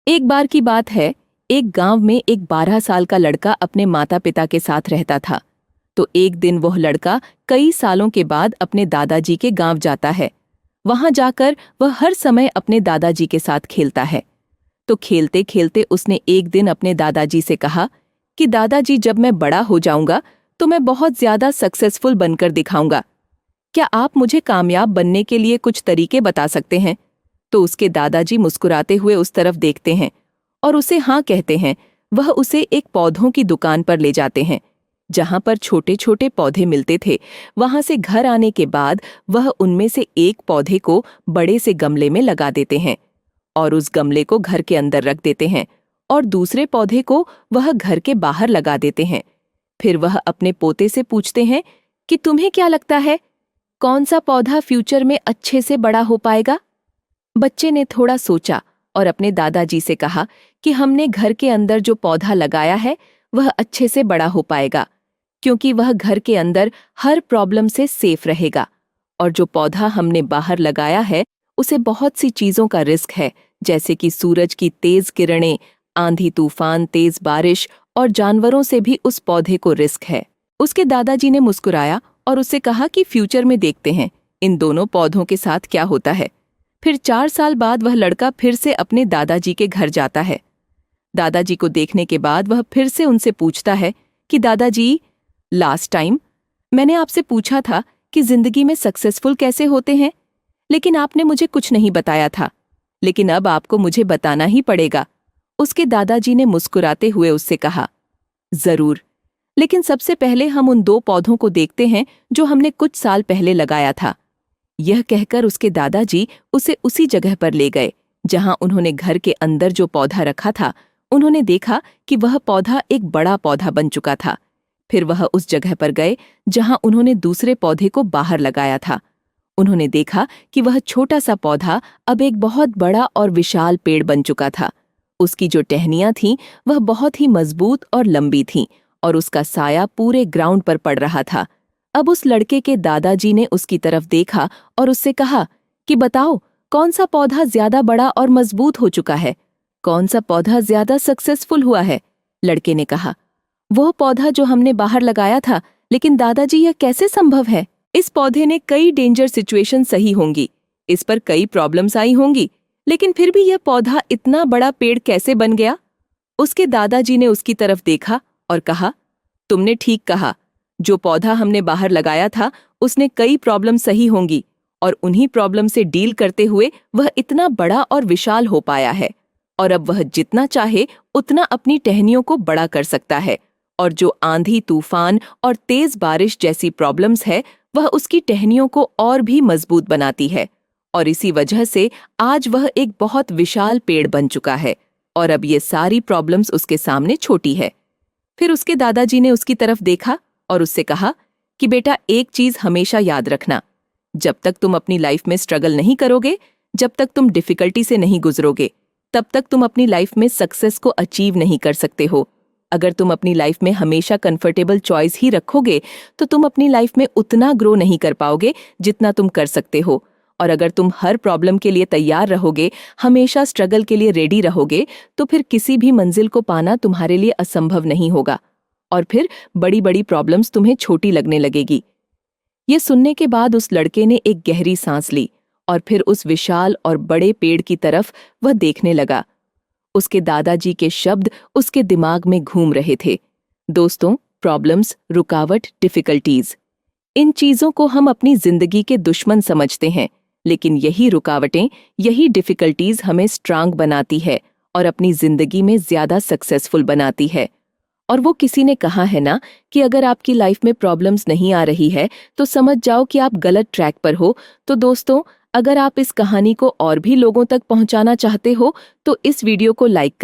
एक बार की बात है, एक गांव में एक 12 साल का लड़का अपने माता पिता के साथ रहता था। तो एक दिन वह लड़का कई सालों के बाद अपने दादाजी के गांव जाता है। वहां जाकर वह हर समय अपने दादाजी के साथ खेलता है। तो खेलते खेलते उसने एक दिन अपने दादाजी से कहा कि दादाजी, जब मैं बड़ा हो जाऊंगा तो मैं बहुत ज्यादा सक्सेसफुल बनकर दिखाऊंगा। क्या आप मुझे कामयाब बनने के लिए कुछ तरीके बता सकते हैं? तो उसके दादाजी मुस्कुराते हुए उस तरफ देखते हैं और उसे हाँ कहते हैं। वह उसे एक पौधों की दुकान पर ले जाते हैं, जहां पर छोटे छोटे पौधे मिलते थे। वहां से घर आने के बाद वह उनमें से एक पौधे को बड़े से गमले में लगा देते हैं और उस गमले को घर के अंदर रख देते हैं और दूसरे पौधे को वह घर के बाहर लगा देते हैं। फिर वह अपने पोते से पूछते हैं कि तुम्हें क्या लगता है, कौन सा पौधा फ्यूचर में अच्छे से बड़ा हो पाएगा? बच्चे ने थोड़ा सोचा और अपने दादाजी से कहा कि हमने घर के अंदर जो पौधा लगाया है वह अच्छे से बड़ा हो पाएगा, क्योंकि वह घर के अंदर हर प्रॉब्लम से सेफ रहेगा। और जो पौधा हमने बाहर लगाया है उसे बहुत सी चीजों का रिस्क है, जैसे कि सूरज की तेज किरणें, आंधी तूफान, तेज बारिश और जानवरों से भी उस पौधे को रिस्क है। उसके दादाजी ने मुस्कुराया और उससे कहा कि फ्यूचर में देखते हैं इन दोनों पौधों के साथ क्या होता है। फिर 4 साल बाद वह लड़का फिर से अपने दादाजी के घर जाता है। दादाजी को देखने के बाद वह फिर से उनसे पूछता है कि दादाजी, लास्ट टाइम मैंने आपसे पूछा था कि जिंदगी में सक्सेसफुल कैसे होते हैं, लेकिन आपने मुझे कुछ नहीं बताया था, लेकिन अब आपको मुझे बताना ही पड़ेगा। उसके दादाजी ने मुस्कुराते हुए उससे कहा, जरूर, लेकिन सबसे पहले हम उन 2 पौधों को देखते हैं जो हमने कुछ साल पहले लगाया था। यह कहकर उसके दादाजी उसे उसी जगह पर ले गए जहां उन्होंने घर के अंदर जो पौधा रखा था। उन्होंने देखा कि वह पौधा एक बड़ा पौधा बन चुका था। फिर वह उस जगह पर गए जहां उन्होंने दूसरे पौधे को बाहर लगाया था। उन्होंने देखा कि वह छोटा सा पौधा अब एक बहुत बड़ा और विशाल पेड़ बन चुका था। उसकी जो टहनियां थीं वह बहुत ही मजबूत और लंबी थीं और उसका साया पूरे ग्राउंड पर पड़ रहा था। अब उस लड़के के दादाजी ने उसकी तरफ देखा और उससे कहा कि बताओ, कौन सा पौधा ज्यादा बड़ा और मजबूत हो चुका है? कौन सा पौधा ज्यादा सक्सेसफुल हुआ है? लड़के ने कहा, वो पौधा जो हमने बाहर लगाया था। लेकिन दादाजी, यह कैसे संभव है? इस पौधे ने कई डेंजर सिचुएशन सही होंगी, इस पर कई प्रॉब्लम्स आई होंगी, लेकिन फिर भी यह पौधा इतना बड़ा पेड़ कैसे बन गया? उसके दादाजी ने उसकी तरफ देखा और कहा, तुमने ठीक कहा, जो पौधा हमने बाहर लगाया था उसने कई प्रॉब्लम सही होंगी और उन्हीं प्रॉब्लम से डील करते हुए वह इतना बड़ा और विशाल हो पाया है। और अब वह जितना चाहे उतना अपनी टहनियों को बड़ा कर सकता है। और जो आंधी तूफान और तेज बारिश जैसी प्रॉब्लम्स है वह उसकी टहनियों को और भी मजबूत बनाती है। और इसी वजह से आज वह एक बहुत विशाल पेड़ बन चुका है और अब ये सारी प्रॉब्लम्स उसके सामने छोटी है। फिर उसके दादाजी ने उसकी तरफ देखा और उससे कहा कि बेटा, एक चीज हमेशा याद रखना, जब तक तुम अपनी लाइफ में स्ट्रगल नहीं करोगे, जब तक तुम डिफिकल्टी से नहीं गुजरोगे, तब तक तुम अपनी लाइफ में सक्सेस को अचीव नहीं कर सकते हो। अगर तुम अपनी लाइफ में हमेशा कंफर्टेबल चॉइस ही रखोगे तो तुम अपनी लाइफ में उतना ग्रो नहीं कर पाओगे जितना तुम कर सकते हो। और अगर तुम हर प्रॉब्लम के लिए तैयार रहोगे, हमेशा स्ट्रगल के लिए रेडी रहोगे, तो फिर किसी भी मंजिल को पाना तुम्हारे लिए असंभव नहीं होगा और फिर बड़ी बड़ी प्रॉब्लम्स तुम्हें छोटी लगने लगेगी। ये सुनने के बाद उस लड़के ने एक गहरी सांस ली और फिर उस विशाल और बड़े पेड़ की तरफ वह देखने लगा। उसके दादाजी के शब्द उसके दिमाग में घूम रहे थे। दोस्तों, प्रॉब्लम्स, रुकावट, डिफिकल्टीज, इन चीजों को हम अपनी जिंदगी के दुश्मन समझते हैं, लेकिन यही रुकावटें, यही डिफिकल्टीज हमें स्ट्रांग बनाती है और अपनी जिंदगी में ज्यादा सक्सेसफुल बनाती है। और वो किसी ने कहा है ना कि अगर आपकी लाइफ में प्रॉब्लम्स नहीं आ रही है तो समझ जाओ कि आप गलत ट्रैक पर हो। तो दोस्तों, अगर आप इस कहानी को और भी लोगों तक पहुंचाना चाहते हो तो इस वीडियो को लाइक करें।